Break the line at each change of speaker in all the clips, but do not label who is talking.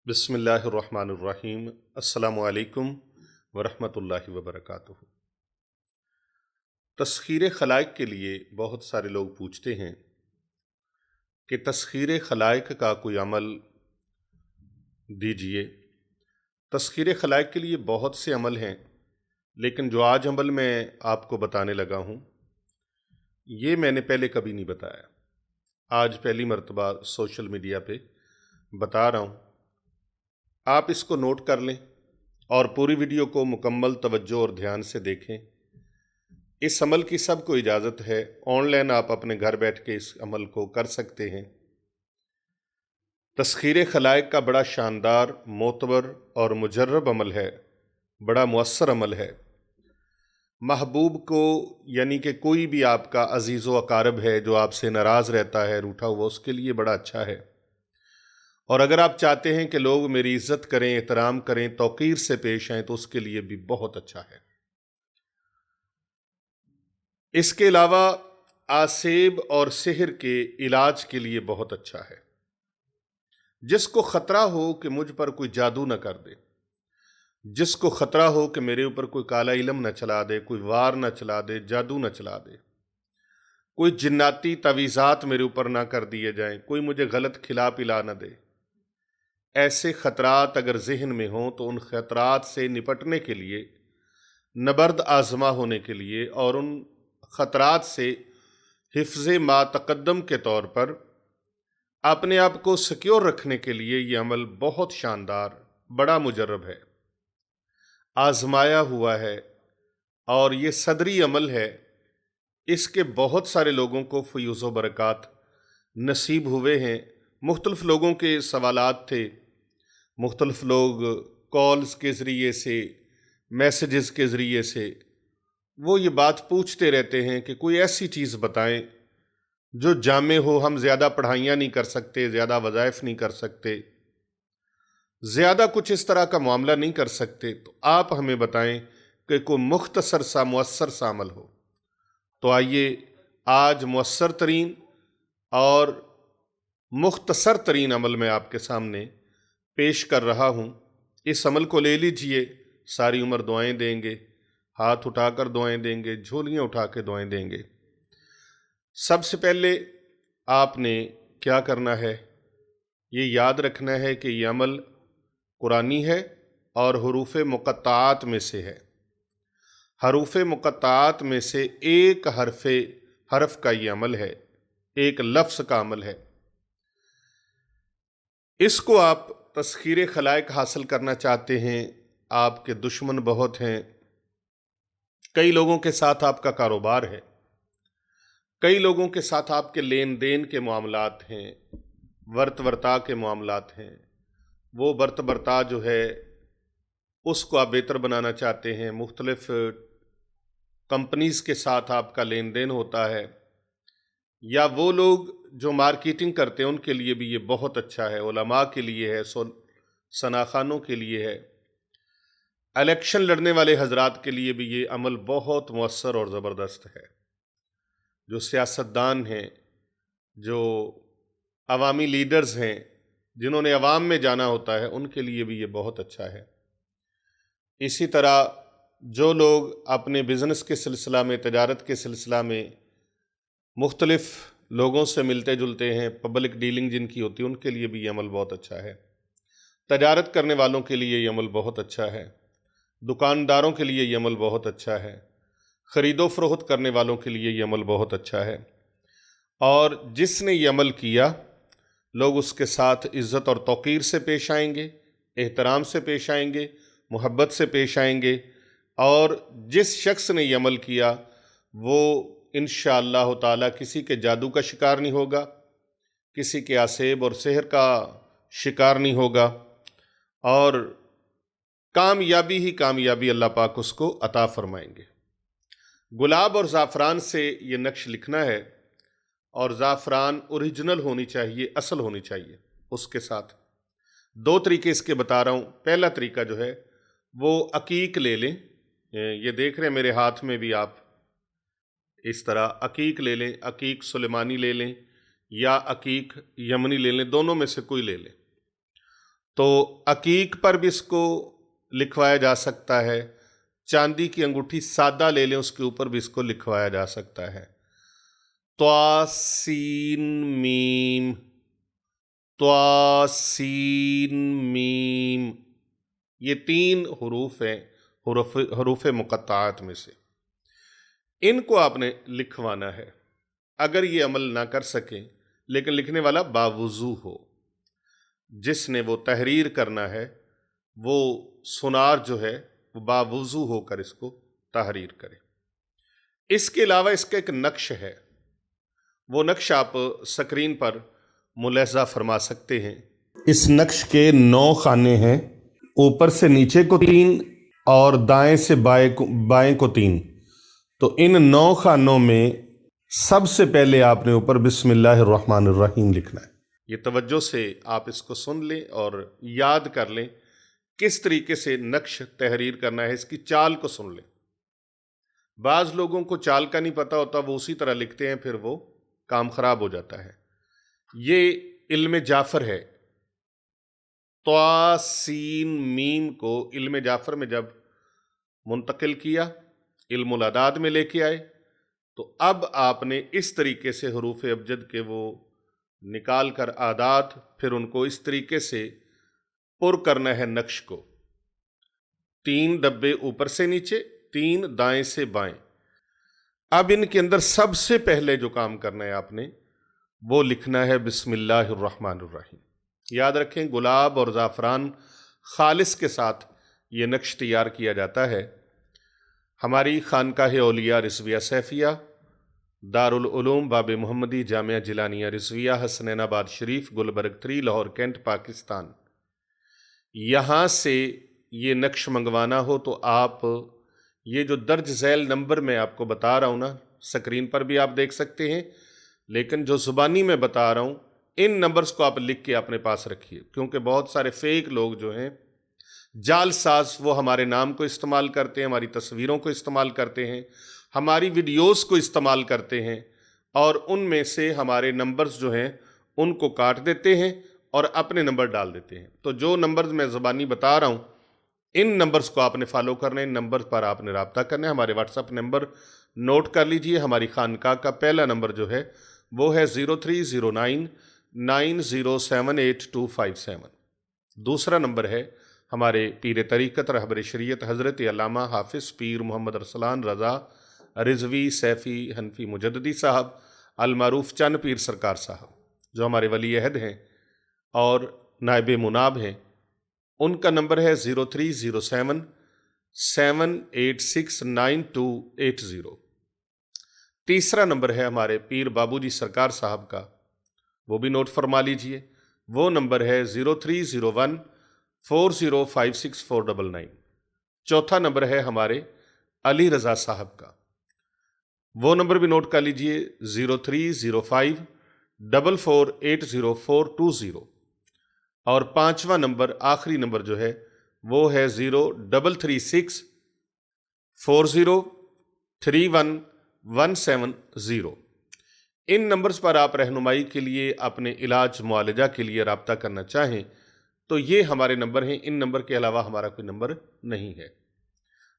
बिस्मिल्लाहिर्रहमानिर्रहीम। अस्सलामु अलैकुम वरहमतुल्लाहि वबरकातुहू। तस्खीर खलाइक के लिए बहुत सारे लोग पूछते हैं कि तस्खीर खलाइक का कोई अमल दीजिए। तस्खीर खलाइक के लिए बहुत से अमल हैं, लेकिन जो आज अमल मैं आपको बताने लगा हूँ, ये मैंने पहले कभी नहीं बताया। आज पहली मर्तबा सोशल मीडिया पे बता रहा हूँ। आप इसको नोट कर लें और पूरी वीडियो को मुकम्मल तवज्जो और ध्यान से देखें। इस अमल की सबको इजाज़त है। ऑनलाइन आप अपने घर बैठ के इस अमल को कर सकते हैं। तस्खीर खलाइक का बड़ा शानदार, मोतबर और मुजर्रब अमल है, बड़ा मुअस्सर अमल है। महबूब को, यानी कि कोई भी आपका अजीज़ व अकारब है जो आपसे नाराज़ रहता है, रूठा हुआ, उसके लिए बड़ा अच्छा है। और अगर आप चाहते हैं कि लोग मेरी इज़्ज़त करें, एहतराम करें, तौक़ीर से पेश आएँ, तो उसके लिए भी बहुत अच्छा है। इसके अलावा आसेब और सिहर के इलाज के लिए बहुत अच्छा है। जिसको ख़तरा हो कि मुझ पर कोई जादू न कर दे, जिसको ख़तरा हो कि मेरे ऊपर कोई काला इलम न चला दे, कोई वार न चला दे, जादू न चला दे, कोई जिन्नाती तवीज़ात मेरे ऊपर ना कर दिए जाएं, कोई मुझे गलत खिला पिला न दे, ऐसे ख़तरात अगर जहन में हों तो उन ख़तरात से निपटने के लिए, नबर्द आज़मा होने के लिए और उन ख़तरात से हिफ्ज़े मा तक़द्दम के तौर पर अपने आप को सिक्योर रखने के लिए ये अमल बहुत शानदार, बड़ा मुजर्रब है, आज़माया हुआ है और ये सदरी अमल है। इसके बहुत सारे लोगों को फ़यूज़ व बरक़ात नसीब हुए हैं। मुख्तलिफ़ लोगों के सवालात थे, मुख्तलिफ़ लोग कॉल्स के ज़रिए से, मैसेजेस के ज़रिए से वो ये बात पूछते रहते हैं कि कोई ऐसी चीज़ बताएं जो जामे हो। हम ज़्यादा पढ़ाइयाँ नहीं कर सकते, ज़्यादा वज़ाइफ नहीं कर सकते, ज़्यादा कुछ इस तरह का मामला नहीं कर सकते, तो आप हमें बताएं कि कोई मुख्तसर सा, मुअस्सर सा अमल हो। तो आइए आज मुअस्सर तरीन और मुख्तसर तरीन अमल मैं आपके सामने पेश कर रहा हूँ। इस अमल को ले लीजिए, सारी उम्र दुआएं देंगे, हाथ उठाकर दुआएं देंगे, झोलियाँ उठा के दुआएं देंगे। सबसे पहले आपने क्या करना है, ये याद रखना है कि ये अमल कुरानी है और हरूफ मुक़त्ताआत में से है। हरूफ मुक़त्ताआत में से एक हरफ का ये अमल है, एक लफ्ज़ का अमल है। इसको आप तस्खीर खलाइक हासिल करना चाहते हैं, आपके दुश्मन बहुत हैं, कई लोगों के साथ आपका कारोबार है, कई लोगों के साथ आपके लेन देन के मामलात हैं, वर्त वर्ता के मामलात हैं, वो वर्त वर्ता जो है उसको आप बेहतर बनाना चाहते हैं। मुख्तलिफ कंपनीज़ के साथ आपका लेन देन होता है, या वो लोग जो मार्केटिंग करते हैं उनके लिए भी ये बहुत अच्छा है, उलमा के लिए है, सनाखानों के लिए है, इलेक्शन लड़ने वाले हजरात के लिए भी ये अमल बहुत मुअस्सर और ज़बरदस्त है। जो सियासतदान हैं, जो अवामी लीडर्स हैं, जिन्होंने अवाम में जाना होता है, उनके लिए भी ये बहुत अच्छा है। इसी तरह जो लोग अपने बिज़नेस के सिलसिला में, तजारत के सिलसिला में मुख्तलिफ़ लोगों से मिलते जुलते हैं, पब्लिक डीलिंग जिनकी होती है, उनके लिए भी ये अमल बहुत अच्छा है। तजारत करने वालों के लिए ये अमल बहुत अच्छा है। दुकानदारों के लिए ये अमल बहुत अच्छा है। ख़रीदो फ़रोख्त करने वालों के लिए ये अमल बहुत अच्छा है। और जिसने ये अमल किया, लोग उसके साथ इज़्ज़त और तौक़ीर से पेश आएंगे, एहतराम से पेश आएंगे, मोहब्बत से पेश आएंगे। और जिस शख्स ने ये अमल किया वो इंशाअल्लाह ताला किसी के जादू का शिकार नहीं होगा, किसी के आसेब और सेहर का शिकार नहीं होगा, और कामयाबी ही कामयाबी अल्लाह पाक उसको अता फरमाएंगे। गुलाब और ज़ाफ़रान से ये नक्श लिखना है, और ज़ाफ़रान ओरिजिनल होनी चाहिए, असल होनी चाहिए। उसके साथ दो तरीके इसके बता रहा हूँ। पहला तरीका जो है वो अकीक ले लें। ये देख रहे हैं मेरे हाथ में भी, आप इस तरह अकीक ले लें, अकीक सुलेमानी ले लें या अकीक यमनी ले लें, दोनों में से कोई ले लें। तो अकीक पर भी इसको लिखवाया जा सकता है। चांदी की अंगूठी सादा ले लें, उसके ऊपर भी इसको लिखवाया जा सकता है। त्वा सीन मीम, त्वा सीन मीम, ये 3 हरूफ हैं हरूफ मुक़त्ताआत में से। इनको आपने लिखवाना है। अगर ये अमल ना कर सकें, लेकिन लिखने वाला बावुज़ू हो, जिसने वो तहरीर करना है, वो सुनार जो है वो बावुज़ू होकर इसको तहरीर करे। इसके अलावा इसका एक नक्श है, वो नक्श आप स्क्रीन पर मुलाहज़ा फरमा सकते हैं। इस नक्श के 9 खाने हैं, ऊपर से नीचे को 3 और दाएं से बाएं को 3। तो इन 9 खानों में सबसे पहले आपने ऊपर बिस्मिल्लाहिर्रहमानिर्रहीम लिखना है। ये तवज्जो से आप इसको सुन लें और याद कर लें किस तरीके से नक्श तहरीर करना है, इसकी चाल को सुन लें। बाज़ लोगों को चाल का नहीं पता होता, वो उसी तरह लिखते हैं, फिर वो काम ख़राब हो जाता है। ये इल्म जाफ़र है। त्वा सीन मीम को इल्म जाफ़र में जब मुंतकिल किया, इल्मुल अदाद में लेके आए, तो अब आपने इस तरीके से हरूफ अबजद के वो निकाल कर आदात, फिर उनको इस तरीके से पुर करना है नक्श को। 3 डब्बे ऊपर से नीचे, 3 दाएं से बाएं। अब इनके अंदर सबसे पहले जो काम करना है आपने, वो लिखना है बिस्मिल्लाहिर्रहमानिर्रहीम। याद रखें, गुलाब और ज़ाफ़रान खालिस के साथ ये नक्श तैयार किया जाता है। हमारी खानकाह औलिया रिज़विया सैफ़िया, दारुल उलूम बाब मोहम्मदी, जामिया जिलानिया रिज़विया, हसनैनाबाद शरीफ, गुलबर्ग 3, लाहौर कैंट, पाकिस्तान, यहाँ से ये नक्श मंगवाना हो तो आप ये जो दर्ज झैल नंबर मैं आपको बता रहा हूँ ना, स्क्रीन पर भी आप देख सकते हैं, लेकिन जो ज़ुबानी में बता रहा हूँ, इन नंबर्स को आप लिख के अपने पास रखिए, क्योंकि बहुत सारे फेक लोग जो हैं जालसाज, वो हमारे नाम को इस्तेमाल करते हैं, हमारी तस्वीरों को इस्तेमाल करते हैं, हमारी वीडियोस को इस्तेमाल करते हैं, और उनमें से हमारे नंबर्स जो हैं उनको काट देते हैं और अपने नंबर डाल देते हैं। तो जो नंबर्स मैं ज़बानी बता रहा हूँ, इन नंबर्स को आपने फॉलो करना है, इन नंबर पर आपने रब्ता करना है। हमारे व्हाट्सएप नंबर नोट कर लीजिए। हमारी खानका का पहला नंबर जो है वो है 03099078 दूसरा नंबर है हमारे पीर तरीक़त रहबर शरीयत हज़रत अल्लामा हाफिज़ पीर मोहम्मद अरसलान रज़ा रिज़वी सैफ़ी हनफी मुजद्दिदी साहब अलमारूफ़ चंद पीर सरकार साहब, जो हमारे वली अहद हैं और नायब मुनाब हैं। उनका नंबर है 0307786980। तीसरा नंबर है हमारे पीर बाबूजी सरकार साहब का, वो भी नोट फरमा लीजिए। वो नंबर है 0301405649। चौथा नंबर है हमारे अली रज़ा साहब का, वो नंबर भी नोट कर लीजिए 030544804020। और पांचवा नंबर, आखिरी नंबर जो है वो है 0336403117। इन नंबर्स पर आप रहनुमाई के लिए, अपने इलाज मुआलजा के लिए रब्ता करना चाहें तो ये हमारे नंबर हैं। इन नंबर के अलावा हमारा कोई नंबर नहीं है।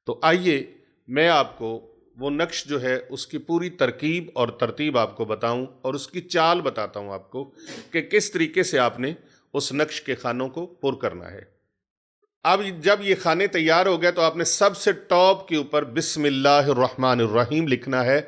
तो आइए मैं आपको वो नक्श जो है उसकी पूरी तरकीब और तरतीब आपको बताऊं और उसकी चाल बताता हूं आपको कि किस तरीके से आपने उस नक्श के खानों को पुर करना है। अब जब ये खाने तैयार हो गए तो आपने सबसे टॉप के ऊपर बिस्मिल्लाहिर्रहमानिर्रहीम लिखना है,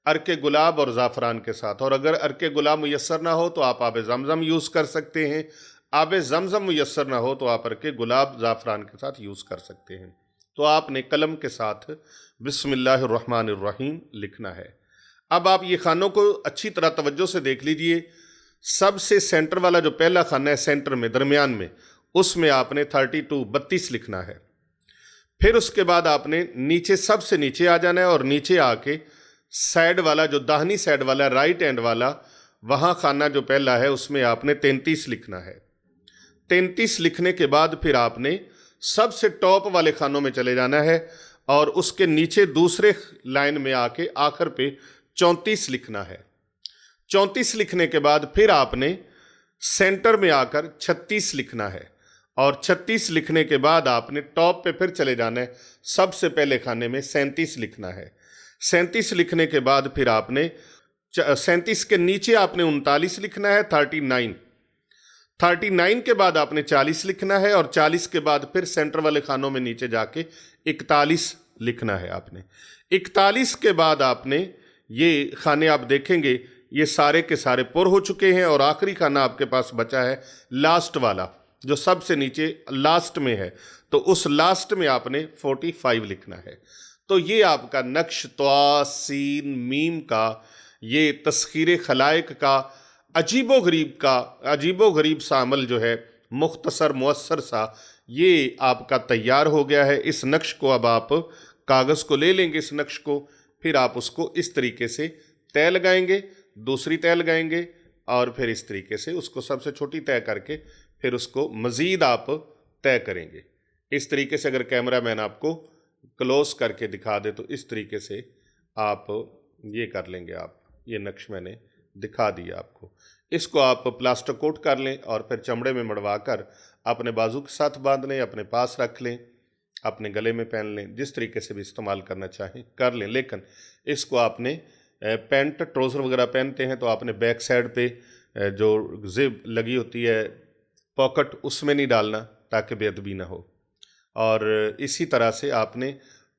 अर्के गुलाब और ज़ाफ़रान के साथ। और अगर अर्के गुलाब मुयस्सर ना हो तो आप आब ज़मज़म यूज़ कर सकते हैं। आब ज़मज़म मुयस्सर ना हो तो आप अर्के गुलाब ज़ाफ़रान के साथ यूज़ कर सकते हैं। तो आपने कलम के साथ बिस्मिल्लाहिर्रहमानिर्रहीम लिखना है। अब आप ये खानों को अच्छी तरह तवज्जो से देख लीजिए। सबसे सेंटर वाला जो पहला खाना है, सेंटर में दरमियान में, उसमें आपने 32 लिखना है। फिर उसके बाद आपने नीचे, सबसे नीचे आ जाना है और नीचे आके साइड वाला, जो दाहिनी साइड वाला, राइट हैंड वाला, वहाँ खाना जो पहला है उसमें आपने 33 लिखना है। 33 लिखने के बाद फिर आपने सबसे टॉप वाले खानों में चले जाना है और उसके नीचे दूसरे लाइन में आके आखिर पे 34 लिखना है। 34 लिखने के बाद फिर आपने सेंटर में आकर 36 लिखना है और 36 लिखने के बाद आपने टॉप पे फिर चले जाना है, सबसे पहले खाने में 37 लिखना है। 37 लिखने के बाद फिर आपने 37 के नीचे आपने 39 लिखना है, 39 के बाद आपने 40 लिखना है, और 40 के बाद फिर सेंटर वाले खानों में नीचे जाके 41 लिखना है आपने। 41 के बाद आपने ये खाने आप देखेंगे ये सारे के सारे पुर हो चुके हैं, और आखिरी खाना आपके पास बचा है लास्ट वाला जो सबसे नीचे लास्ट में है, तो उस लास्ट में आपने 45 लिखना है। तो ये आपका नक्श त्वा सीन मीम का, ये तस्खीर खलाइक का अजीबो गरीब सा अमल जो है, मुख्तसर मुअस्सर सा, ये आपका तैयार हो गया है। इस नक्श को अब आप कागज़ को ले लेंगे, इस नक्श को फिर आप उसको इस तरीके से तय लगाएंगे, दूसरी तय लगाएंगे, और फिर इस तरीके से उसको सबसे छोटी तय करके फिर उसको मज़ीद आप तय करेंगे। इस तरीके से अगर कैमरामैन आपको क्लोज करके दिखा दे तो इस तरीके से आप ये कर लेंगे। आप ये नक्श मैंने दिखा दिया आपको। इसको आप प्लास्टर कोट कर लें और फिर चमड़े में मड़वा कर अपने बाजू के साथ बांध लें, अपने पास रख लें, अपने गले में पहन लें, जिस तरीके से भी इस्तेमाल करना चाहें कर लें। लेकिन इसको आपने पैंट ट्राउज़र वगैरह पहनते हैं तो आपने बैक साइड पे जो जिप लगी होती है पॉकेट, उसमें नहीं डालना ताकि बेअदबी ना हो। और इसी तरह से आपने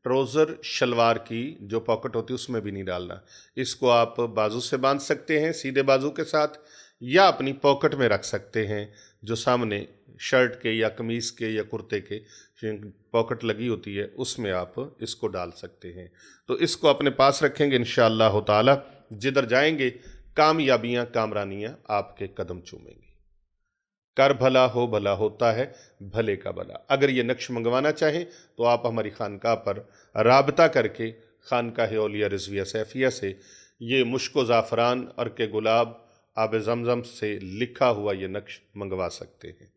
ट्राउज़र शलवार की जो पॉकेट होती है उसमें भी नहीं डालना। इसको आप बाजू से बांध सकते हैं सीधे बाजू के साथ, या अपनी पॉकेट में रख सकते हैं जो सामने शर्ट के या कमीज़ के या कुर्ते के पॉकेट लगी होती है उसमें आप इसको डाल सकते हैं। तो इसको अपने पास रखेंगे, इंशाअल्लाह ताला जिधर जाएंगे कामयाबियाँ कामरानियाँ आपके कदम चूमेंगी। कर भला हो भला होता है भले का भला। अगर ये नक्श मंगवाना चाहें तो आप हमारी खानकाह पर राबता करके खानकाह औलिया रिजविया सैफिया से ये मुश्को ज़ाफ़रान, अर्के गुलाब, आब ज़मज़म से लिखा हुआ ये नक्श मंगवा सकते हैं।